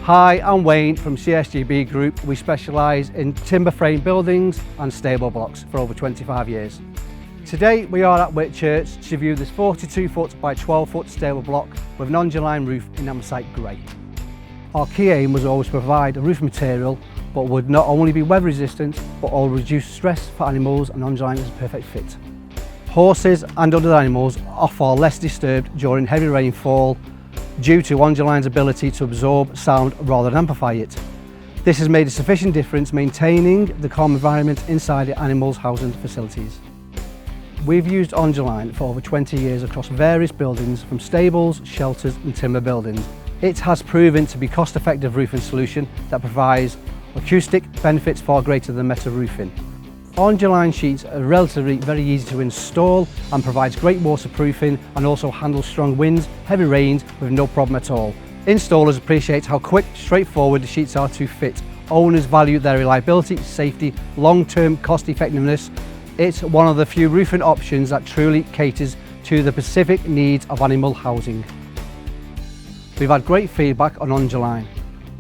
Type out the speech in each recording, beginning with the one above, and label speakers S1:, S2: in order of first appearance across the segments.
S1: Hi, I'm Wayne from CSGB Group. We specialise in timber frame buildings and stable blocks for over 25 years. Today we are at Whitchurch to view this 42 foot by 12 foot stable block with an Onduline roof in Amosite grey. Our key aim was always to provide a roof material but would not only be weather resistant but also reduce stress for animals, and Onduline is a perfect fit. Horses and other animals are far less disturbed during heavy rainfall due to Onduline's ability to absorb sound rather than amplify it. This has made a sufficient difference maintaining the calm environment inside the animals' housing facilities. We've used Onduline for over 20 years across various buildings, from stables, shelters and timber buildings. It has proven to be a cost-effective roofing solution that provides acoustic benefits far greater than metal roofing. Onduline sheets are relatively very easy to install and provides great waterproofing, and also handles strong winds, heavy rains with no problem at all. Installers appreciate how quick, straightforward the sheets are to fit. Owners value their reliability, safety, long-term cost effectiveness. It's one of the few roofing options that truly caters to the specific needs of animal housing. We've had great feedback on Onduline.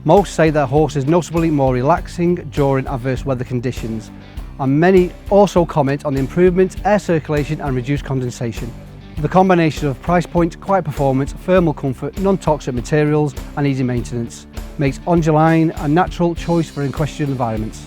S1: Most say their horse is noticeably more relaxing during adverse weather conditions, and many also comment on the improvement, air circulation and reduced condensation. The combination of price point, quiet performance, thermal comfort, non-toxic materials and easy maintenance makes Onduline a natural choice for equestrian environments.